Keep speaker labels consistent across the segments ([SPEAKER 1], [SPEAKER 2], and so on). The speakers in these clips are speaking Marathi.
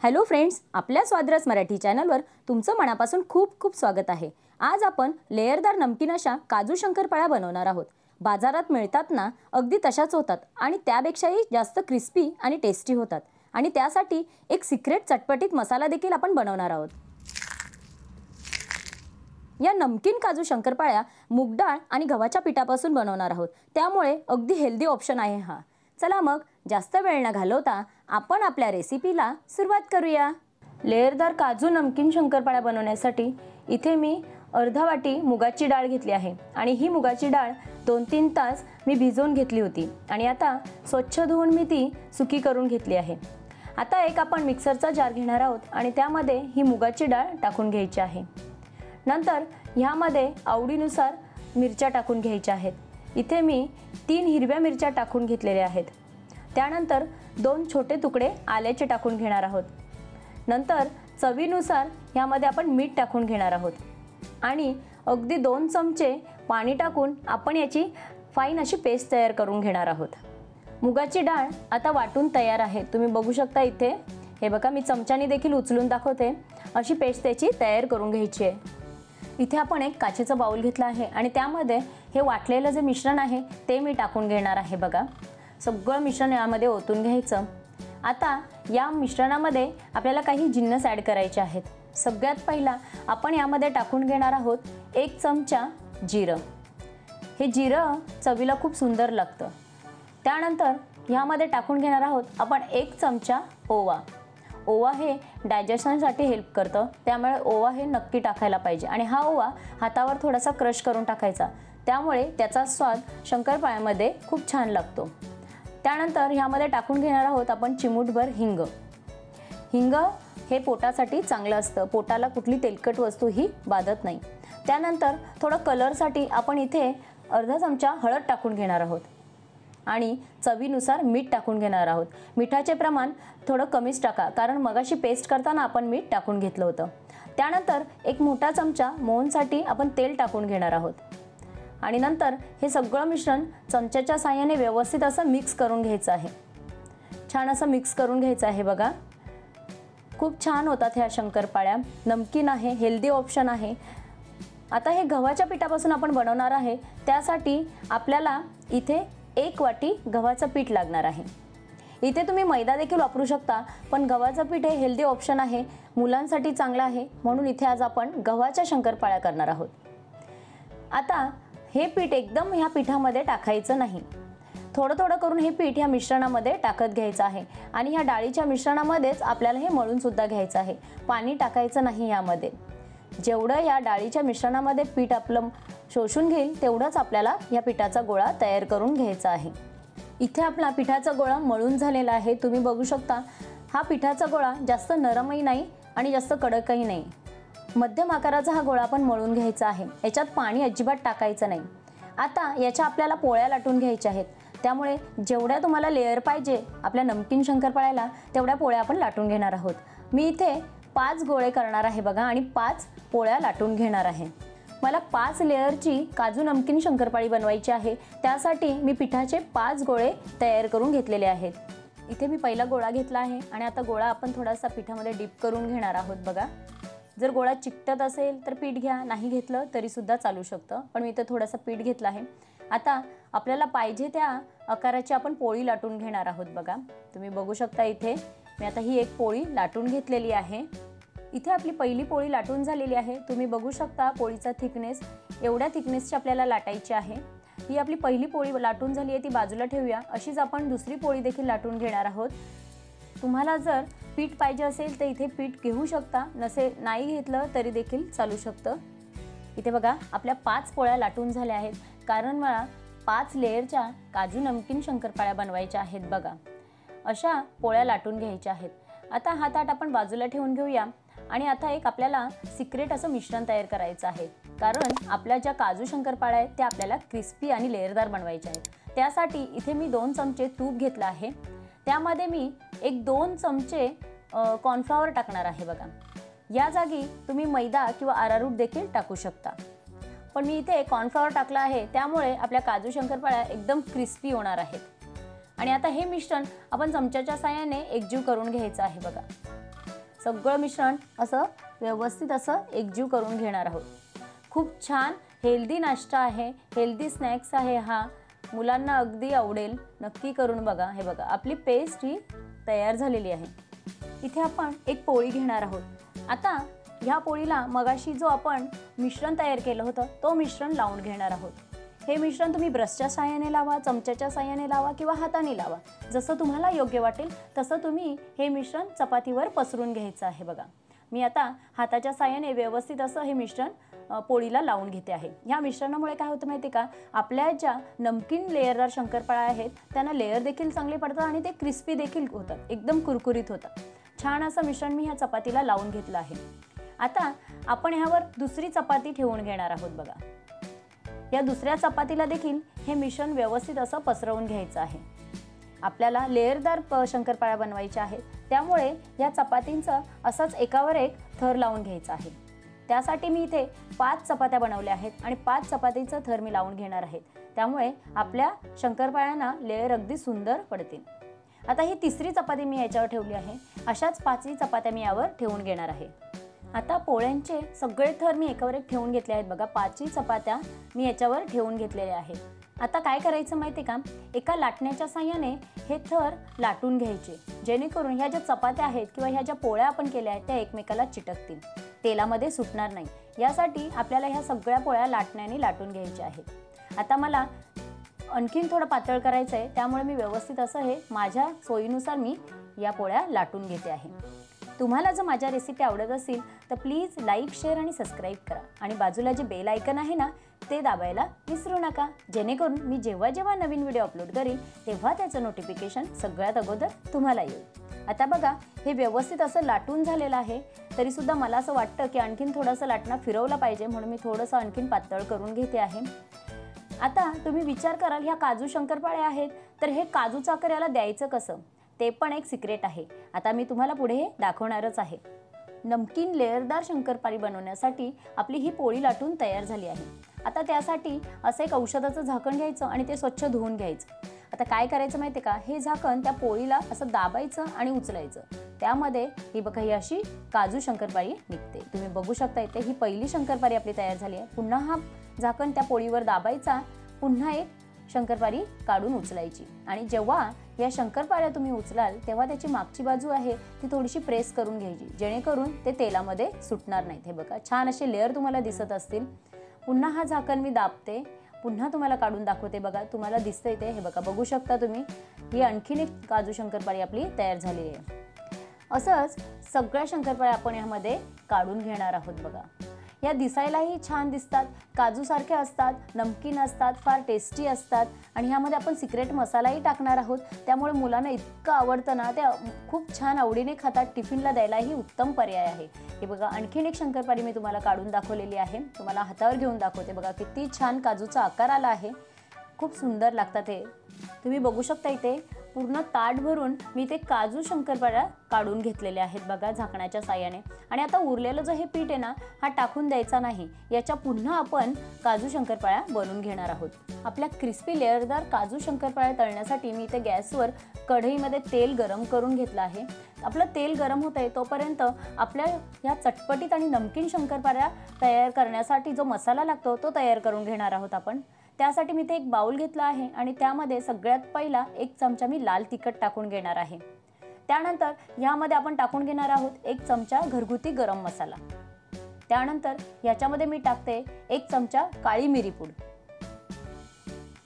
[SPEAKER 1] हॅलो फ्रेंड्स, आपल्या स्वादरस मराठी चॅनलवर तुमचं मनापासून खूप खूप स्वागत आहे। आज आपण लेयरदार नमकीन अशा काजू शंकरपाळ्या बनवणार आहोत। बाजारात मिळतात ना, अगदी तशाच होतात आणि त्यापेक्षाही जास्त क्रिस्पी आणि टेस्टी होतात। आणि त्यासाठी एक सिक्रेट चटपटीत मसाला देखील आपण बनवणार आहोत। या नमकीन काजू शंकरपाळ्या मूग डाळ आणि गव्हाच्या पिठापासून बनवणार आहोत, त्यामुळे अगदी हेल्दी ऑप्शन आहे हा। चला मग जास्त वेळ न घालवता आपण आपल्या रेसिपीला सुरुवात करूया। लेयरदार काजू नमकीन शंकरपाळ्या बनवण्यासाठी इथे मी अर्धा वाटी मुगाची डाळ घेतली आहे आणि ही मुगाची डाळ 2-3 तास मी भिजवून घेतली होती आणि आता स्वच्छ धुवून मी ती सुकी करून घेतली आहे। आता एक आपण मिक्सरचा जार घेणार आहोत आणि त्यामध्ये ही मुगाची डाळ टाकून घ्यायची आहे। नंतर ह्यामध्ये आवडीनुसार मिरच्या टाकून घ्यायच्या आहेत। इथे मी 3 हिरव्या मिरच्या टाकून घेतलेल्या आहेत। त्यानंतर 2 छोटे तुकडे आल्याचे टाकून घेणार आहोत। नंतर चवीनुसार ह्यामध्ये आपण मीठ टाकून घेणार आहोत आणि अगदी 2 चमचे पाणी टाकून आपण याची फाईन अशी पेस्ट तयार करून घेणार आहोत। मुगाची डाळ आता वाटून तयार आहे। तुम्ही बघू शकता इथे, हे बघा मी चमच्याने देखील उचलून दाखवते। अशी पेस्ट त्याची तयार करून घ्यायची आहे। इथे आपण एक काचेचा बाउल घेतला आहे आणि त्यामध्ये हे वाटलेलं जे मिश्रण आहे ते मी टाकून घेणार आहे। बघा, सगळं मिश्रण यामध्ये ओतून घ्यायचं। आता या मिश्रणामध्ये आपल्याला काही जिन्नस ॲड करायचे आहेत। सगळ्यात पहिला आपण यामध्ये टाकून घेणार आहोत 1 चमचा जिरं। हे जिरं चवीला खूप सुंदर लागतं। त्यानंतर ह्यामध्ये टाकून घेणार आहोत आपण 1 चमचा ओवा। ओवा हे डायजेशनसाठी हेल्प करतं, त्यामुळे ओवा हे नक्की टाकायला पाहिजे आणि हा ओवा हातावर थोडासा क्रश करून टाकायचा, त्यामुळे त्याचा स्वाद शंकरपाळ्यामध्ये खूप छान लागतो। त्यानंतर ह्यामध्ये टाकून घेणार आहोत आपण चिमूटभर हिंग। हिंग हे पोटासाठी चांगलं असतं, पोटाला कुठली तेलकट वस्तू ही बाधत नाही। त्यानंतर थोडं कलरसाठी आपण इथे अर्धा चमचा हळद टाकून घेणार आहोत आणि चवीनुसार मीठ टाकून घेणार आहोत। मिठाचे प्रमाण थोडं कमीच टाका, कारण मगाशी पेस्ट करताना आपण मीठ टाकून घेतलं होतं। त्यानंतर एक मोठा चमचा मोहनसाठी आपण तेल टाकून घेणार आहोत आणि नंतर हे सगळं मिश्रण चमच्याच्या साहाय्याने व्यवस्थित असं मिक्स करून घ्यायचं आहे। छान असं मिक्स करून घ्यायचं आहे। बघा, खूप छान होतात ह्या शंकरपाळ्या, नमकीन आहे, हेल्दी ऑप्शन आहे। आता हे गव्हाच्या पिठापासून आपण बनवणार आहे, त्यासाठी आपल्याला इथे 1 वाटी गव्हाचं पीठ लागणार आहे। इथे तुम्ही मैदा देखील वापरू शकता, पण गव्हाचं पीठ हे हेल्दी ऑप्शन आहे, मुलांसाठी चांगलं आहे, म्हणून इथे आज आपण गव्हाच्या शंकरपाळ्या करणार आहोत। आता हे पीठ एकदम ह्या पिठामध्ये टाकायचं नाही, थोडं थोडं करून हे पीठ ह्या मिश्रणामध्ये टाकत घ्यायचं आहे आणि ह्या डाळीच्या मिश्रणामध्येच आपल्याला हे मळून सुद्धा घ्यायचं आहे। पाणी टाकायचं नाही यामध्ये। जेवढं या डाळीच्या मिश्रणामध्ये पीठ आपलं शोषून घेईल तेवढंच आपल्याला या पिठाचा गोळा तयार करून घ्यायचा आहे। इथे आपला पिठाचा गोळा मळून झालेला आहे। तुम्ही बघू शकता, हा पिठाचा गोळा जास्त नरमही नाही आणि जास्त कडकही नाही, मध्यम आकाराचा हा गोळा आपण मळून घ्यायचा आहे। याच्यात पाणी अजिबात टाकायचं नाही। आता याच्या आपल्याला पोळ्या लाटून घ्यायच्या आहेत, त्यामुळे जेवढ्या तुम्हाला लेयर पाहिजे आपल्या नमकीन शंकरपाळ्याला तेवढ्या पोळ्या आपण लाटून घेणार आहोत। मी इथे 5 गोळे करणार आहे बघा आणि 5 पोळ्या लाटून घेणार आहे। मला 5 लेयरची काजू नमकीन शंकरपाळी बनवायची आहे, त्यासाठी मी पिठाचे 5 गोळे तयार करून घेतलेले आहेत। इथे मी पहिला गोळा घेतला आहे आणि आता गोळा आपण थोडासा पिठामध्ये डिप करून घेणार आहोत। बघा, जर गोळा चिकटत असेल तर पीठ घ्या, नाही घेतलं तरी सुद्धा चालू शकतं, पण मी इथे थोडासा पीठ घेतला आहे। आता आपल्याला पाहिजे त्या आकाराची आपण पोळी लाटून घेणार आहोत। बघा, तुम्ही बघू शकता इथे मी आता ही एक पोळी लाटून घेतलेली आहे। इथे आपली पहिली पोळी लाटून झालेली आहे। तुम्ही बघू शकता पोळीचा थिकनेस, एवढ्या थिकनेसची आपल्याला लाटायची आहे। ही आपली पहिली पोळी लाटून झाली आहे, ती बाजूला ठेवूया। अशीच आपण दुसरी पोळी देखील लाटून घेणार आहोत। तुम्हाला जर पीठ पाहिजे असेल तर इथे पीठ घेऊ शकता, नाही घेतलं तरी देखील चालू शकतं। इथे बघा, आपल्या 5 पोळ्या लाटून झाल्या आहेत, कारण मला 5 लेयरच्या काजू नमकीन शंकरपाळ्या बनवायच्या आहेत। बघा, अशा पोळ्या लाटून घ्यायच्या आहेत। आता हा ताट आपण बाजूला ठेवून घेऊया आणि आता एक आपल्याला सिक्रेट असं मिश्रण तयार करायचं आहे, कारण आपल्या ज्या काजू शंकरपाळ्या आहेत त्या आपल्याला क्रिस्पी आणि लेयरदार बनवायच्या आहेत। त्यासाठी इथे मी 2 चमचे तूप घेतलं आहे, त्यामध्ये मी 1-2 चमचे कॉर्नफ्लॉवर टाकणार आहे। बघा, या जागी तुम्ही मैदा किंवा अरारूट देखील टाकू शकता, पण मी इथे कॉर्नफ्लॉवर टाकला आहे, त्यामुळे आपल्या काजू शंकरपाळ्या एकदम क्रिस्पी होणार आहेत। आणि आता हे मिश्रण आपण चमच्याच्या साहाय्याने एकजीव करून घ्यायचं आहे। बघा, सगळं मिश्रण असं व्यवस्थित असं एकजीव करून घेणार आहोत. खूप छान हेल्दी नाश्ता आहे, हेल्दी स्नॅक्स आहे हा. मुलांना अगदी आवडेल. नक्की करून बघा. हे बघा आपली पेस्ट ही तयार झालेली आहे. इथे आपण एक पोळी घेणार आहोत. आता ह्या पोळीला मगाशी जो आपण मिश्रण तयार केलं होतं तो मिश्रण लावून घेणार आहोत. हे मिश्रण तुम्ही ब्रशच्या साहाय्याने लावा, चमच्याच्या साहाय्याने लावा किंवा हाताने लावा. जसं तुम्हाला योग्य वाटेल तसं तुम्ही हे मिश्रण चपातीवर पसरून घ्यायचं आहे. बघा मी आता हाताच्या साहाय्याने व्यवस्थित असं हे मिश्रण पोळीला लावून घेते आहे. ह्या मिश्रणामुळे काय होतं माहिती का, आपल्या ज्या नमकीन लेयरदार शंकरपाळ्या आहेत त्यांना लेयर देखील चांगले पडतात आणि ते क्रिस्पी देखील होतात, एकदम कुरकुरीत होतात. छान असं मिश्रण मी ह्या चपातीला लावून घेतलं आहे. आता आपण ह्यावर दुसरी चपाती ठेवून घेणार आहोत. बघा या दुसऱ्या चपातीला देखील हे मिश्रण व्यवस्थित असं पसरवून घ्यायचं आहे. आपल्याला लेयरदार शंकरपाळ्या बनवायच्या आहेत, त्यामुळे या चपातींचं असंच एकावर एक थर लावून घ्यायचं आहे. त्यासाठी मी इथे 5 चपात्या बनवल्या आहेत आणि 5 चपातीचं थर मी लावून घेणार आहे. त्यामुळे आपल्या शंकरपाळ्यांना लेयर अगदी सुंदर पडतील. आता ही तिसरी चपाती मी याच्यावर ठेवली आहे. अशाच 5 चपात्या मी यावर ठेवून घेणार आहे. आता पोळ्यांचे सगळे थर मी एकावर एक ठेवून घेतले आहेत. बघा 5 चपात्या मी याच्यावर ठेवून घेतलेल्या आहेत. आता काय करायचं माहिती का, एका लाटण्याच्या साहाय्याने हे थर लाटून घ्यायचे, जेणेकरून ह्या ज्या चपात्या आहेत किंवा ह्या ज्या पोळ्या आपण केल्या आहेत त्या एकमेकाला चिटकतील, तेलामध्ये सुटणार नाही. यासाठी आपल्याला ह्या सगळ्या पोळ्या लाटण्याने लाटून घ्यायच्या आहेत. आता मला आणखीन थोडं पातळ करायचं आहे, त्यामुळे मी व्यवस्थित असं हे माझ्या सोयीनुसार मी या पोळ्या लाटून घेते आहे. तुम्हाला जर माझ्या रेसिपी आवडत असेल तर प्लीज लाईक, शेअर आणि सबस्क्राईब करा आणि बाजूला जे बेल आयकन आहे ना ते दाबायला विसरू नका, जेणेकरून मी जेव्हा जेव्हा नवीन व्हिडिओ अपलोड करेन तेव्हा त्याचं नोटिफिकेशन सगळ्यात अगोदर तुम्हाला येईल. आता बघा हे व्यवस्थित असं लाटून झालेलं आहे. तरीसुद्धा मला असं वाटतं की आणखीन थोडंसं लाटणं फिरवलं पाहिजे, म्हणून मी थोडंसं आणखीन पातळ करून घेते आहे. आता तुम्ही विचार कराल ह्या काजू शंकरपाळ्या आहेत तर हे काजूचं आकार याला द्यायचं कसं, ते पण एक सिक्रेट आहे. आता मी तुम्हाला पुढे दाखवणारच आहे. नमकीन लेयरदार शंकरपाळी बनवण्यासाठी आपली ही पोळी लाटून तयार झाली आहे. आता त्यासाठी असं एक औषधाचं झाकण घ्यायचं आणि ते स्वच्छ धुवून घ्यायचं. आता काय करायचं माहिती का, हे झाकण त्या पोळीला असं दाबायचं आणि उचलायचं. त्यामध्ये ही बघा ही अशी काजू शंकरपाळी निघते. तुम्ही बघू शकता इथे ही पहिली शंकरपाळी आपली तयार झाली आहे. पुन्हा हा झाकण त्या पोळीवर दाबायचा, पुन्हा एक शंकरपाळी काढून उचलायची आणि जेव्हा या शंकरपाळ्या तुम्ही उचलाल तेव्हा त्याची मागची बाजू आहे ती थोडीशी प्रेस करून घ्यायची, जेणेकरून ते तेलामध्ये सुटणार नाहीत. हे बघा छान असे लेअर तुम्हाला दिसत असतील. पुन्हा हा झाकण मी दाबते, पुन्हा तुम्हाला काढून दाखवते. बघा तुम्हाला दिसतंय ते, हे बघा बघू शकता तुम्ही, ही आणखीन एक काजू शंकरपाळी आपली तयार झाली आहे. असंच सगळ्या शंकरपाळ्या आपण यामध्ये काढून घेणार आहोत. बघा या दिसायलाही छान दिसतात, काजूसारखे असतात, नमकीन असतात, फार टेस्टी असतात आणि ह्यामध्ये आपण सिक्रेट मसालाही टाकणार आहोत. त्यामुळे मुलांना इतकं आवडतं ना, ते खूप छान आवडीने खातात. टिफिनला द्यायलाही उत्तम पर्याय आहे. हे बघा आणखीन एक शंकरपाळी मी तुम्हाला काढून दाखवलेली आहे. तुम्हाला हातावर घेऊन दाखवते. बघा किती छान काजूचा आकार आला आहे, खूप सुंदर लागतात हे. तुम्ही बघू शकता इथे पूर्ण ताट भरून मी ते काजू शंकरपाळ्या काढून घेतलेले आहेत बघा झाकणाच्या साहाय्याने. आणि आता उरलेलं जे हे पीठ आहे ना, हा टाकून द्यायचा नाही. याच्या पुन्हा आपण काजू शंकरपाळ्या बनवून घेणार आहोत. आपल्या क्रिस्पी लेअरदार काजू शंकरपाळ्या तळण्यासाठी मी इथे गॅसवर कढईमध्ये तेल गरम करून घेतलं आहे. आपलं तेल गरम होत आहे तोपर्यंत आपल्या ह्या चटपटीत आणि नमकीन शंकरपाळ्या तयार करण्यासाठी जो मसाला लागतो तो तयार करून घेणार आहोत आपण. त्यासाठी मी ते एक बाउल घेतला आहे आणि त्यामध्ये सगळ्यात पहिला 1 चमचा मी लाल तिखट टाकून घेणार आहे. त्यानंतर यामध्ये आपण टाकून घेणार आहोत 1 चमचा घरगुती गरम मसाला. त्यानंतर याच्यामध्ये मी टाकते 1 चमचा काळी मिरी पूड.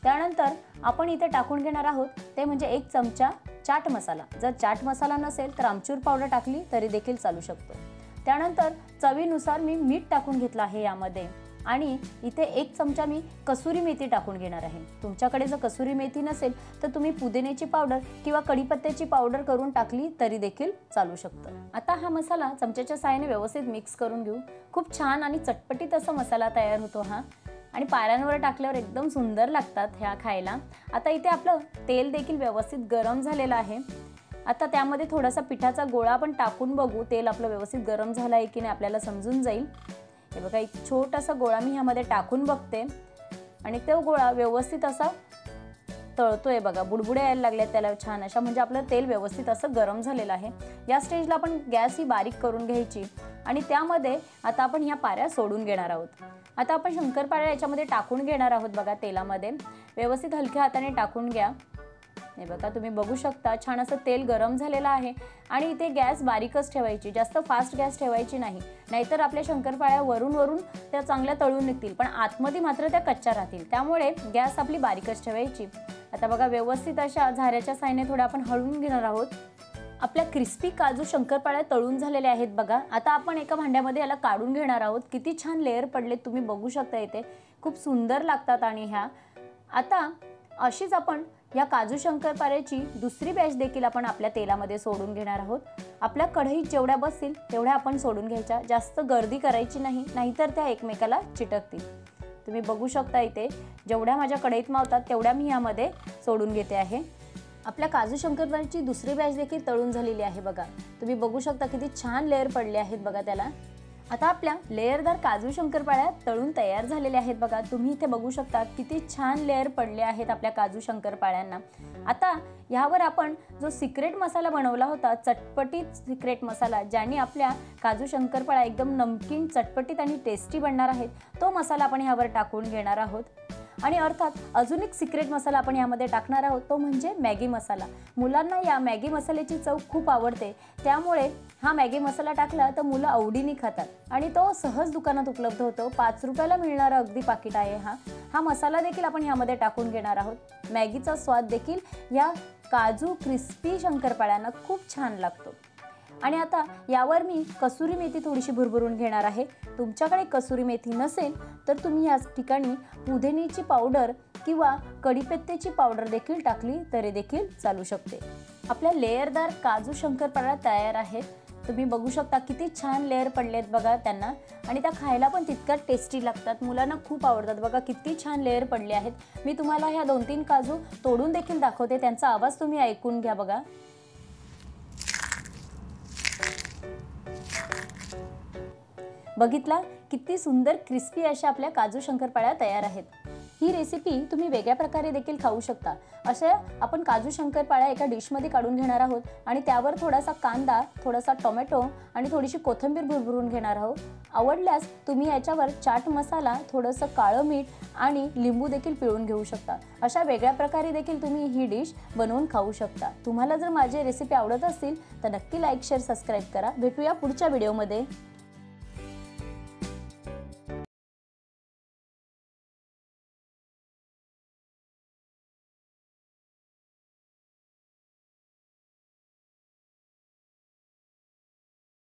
[SPEAKER 1] त्यानंतर आपण इथे टाकून घेणार आहोत ते म्हणजे 1 चमचा चाट मसाला. जर चाट मसाला नसेल तर आमचूर पावडर टाकली तरी देखील चालू शकतो. त्यानंतर चवीनुसार मी मीठ टाकून घेतलं आहे यामध्ये आणि इथे 1 चमचा मी कसुरी मेथी टाकून घेणार आहे. तुमच्याकडे जर कसुरी मेथी नसेल तर तुम्ही पुदिन्याची पावडर किंवा कढीपत्त्याची पावडर करून टाकली तरी देखील चालू शकतं. आता हा मसाला चमच्याच्या साहाय्याने व्यवस्थित मिक्स करून घेऊ. खूप छान आणि चटपटीत असा मसाला तयार होतो हा आणि पाऱ्यांवर टाकल्यावर एकदम सुंदर लागतात ह्या खायला. आता इथे आपलं तेल देखील व्यवस्थित गरम झालेलं आहे. आता त्यामध्ये थोडासा पिठाचा गोळा आपण टाकून बघू. तेल आपलं व्यवस्थित गरम झालं आहे की नाही आपल्याला समजून जाईल. हे बघा एक छोटासा गोळा मी ह्यामध्ये टाकून बघते आणि तो गोळा व्यवस्थित असा तळतोय बघा, बुडबुडे यायला लागले त्याला छान अशा, म्हणजे आपलं तेल व्यवस्थित असं गरम झालेलं आहे। या स्टेजला आपण गॅस ही बारीक करून घ्यायची आणि त्यामध्ये आता आपण ह्या पाऱ्या सोडून घेणार आहोत। आता आपण शंकरपाळ्या याच्यामध्ये टाकून घेणार आहोत बघा तेलामध्ये। व्यवस्थित हलक्या हाताने टाकून घ्या। हे बघा तुम्ही बघू शकता छान असं तेल गरम झालेलं आहे आणि इथे गॅस बारीकच ठेवायची, जास्त फास्ट गॅस ठेवायची नाही, नाहीतर आपल्या शंकरपाळ्या वरून त्या चांगल्या तळून निघतील पण आतमध्ये मात्र त्या कच्च्या राहतील, त्यामुळे गॅस आपली बारीकच ठेवायची। आता बघा व्यवस्थित अशा झाऱ्याच्या साहाय्याने थोडं आपण हलवून घेणार आहोत। आपल्या क्रिस्पी काजू शंकरपाळ्या तळून झालेल्या आहेत बघा। आता आपण एका भांड्यामध्ये याला काढून घेणार आहोत। किती छान लेयर पडलेत तुम्ही बघू शकता, इथे खूप सुंदर लागतात। आणि ह्या आता अशीच आपण या काजू शंकरपाळ्याची दुसरी बॅच देखील आपण आपल्या तेलामध्ये सोडून घेणार आहोत। आपल्या कढईत जेवढ्या बसतील तेवढ्या आपण सोडून घ्यायच्या, जास्त गर्दी करायची नाही, नाहीतर त्या एकमेकाला चिटकतील। तुम्ही बघू शकता इथे जेवढ्या माझ्या कढईत मावतात तेवढ्या मी यामध्ये सोडून घेते आहे। आपल्या काजू शंकरपाळ्याची दुसरी बॅच देखील तळून झालेली आहे बघा। तुम्ही बघू शकता किती छान लेयर पडले आहेत बघा त्याला। आता आपल्या लेयरदार काजू शंकरपाळ्या तळून तयार झालेल्या आहेत बघा। तुम्ही इथे बघू शकता किती छान लेयर पडले आहेत आपल्या काजू शंकरपाळ्यांना। आता यावर आपण जो सिक्रेट मसाला बनवला होता, चटपटीत सिक्रेट मसाला, ज्याने आपल्या काजू शंकरपाळ्या एकदम नमकीन, चटपटीत आणि टेस्टी बनणार आहेत, तो मसाला आपण यावर टाकून घेणार आहोत। आणि अर्थात अजून एक सिक्रेट मसाला आपण यामध्ये टाकणार आहोत, तो म्हणजे मॅगी मसाला। मुलांना या मॅगी मसाल्याची चव खूप आवडते, त्यामुळे हा मॅगी मसाला टाकला तर मुलं आवडीने खातात आणि तो सहज दुकानात उपलब्ध होतो। 5 रुपयाला मिळणारा अगदी पाकिट आहे हा मसाला देखील आपण यामध्ये टाकून घेणार आहोत। मॅगीचा स्वाद देखील या काजू क्रिस्पी शंकरपाळ्यांना खूप छान लागतो। आणि आता यावर मी कसुरी मेथी थोडीशी भुरभुरून घेणार आहे। तुमच्याकडे कसुरी मेथी नसेल तर तुम्ही या ठिकाणी पुदिन्याची पावडर किंवा कढीपत्त्याची पावडर देखील टाकली तरी देखील चालू शकते। आपल्या लेयरदार काजू शंकरपाळ्या तयार आहेत। तुम्ही बघू शकता किती छान लेयर पडलेत बघा त्यांना, आणि त्या खायला पण तितक्याच टेस्टी लागतात, मुलांना खूप आवडतात। बघा किती छान लेयर पडले आहेत। मी तुम्हाला ह्या 2-3 काजू तोडून देखील दाखवते, त्यांचा आवाज तुम्ही ऐकून घ्या बघा। बघितला किती सुंदर क्रिस्पी अशा आपल्या काजू शंकरपाळ्या तयार आहेत। ही रेसिपी तुम्ही वेगळ्या प्रकारे देखील खाऊ शकता। अशा आपण काजू शंकरपाळ्या एका डिशमध्ये काढून घेणार आहोत आणि त्यावर थोडासा कांदा, थोडासा टोमॅटो आणि थोडीशी कोथिंबीर भुरभुरून घेणार आहोत। आवडल्यास तुम्ही याच्यावर चाट मसाला, थोडंसं काळं मीठ आणि लिंबू देखील पिळून घेऊ शकता। अशा वेगळ्या प्रकारे देखील तुम्ही ही डिश बनवून खाऊ शकता। तुम्हाला जर माझी रेसिपी आवडत असेल तर नक्की लाईक, शेअर, सबस्क्राईब करा। भेटूया पुढच्या व्हिडिओमध्ये।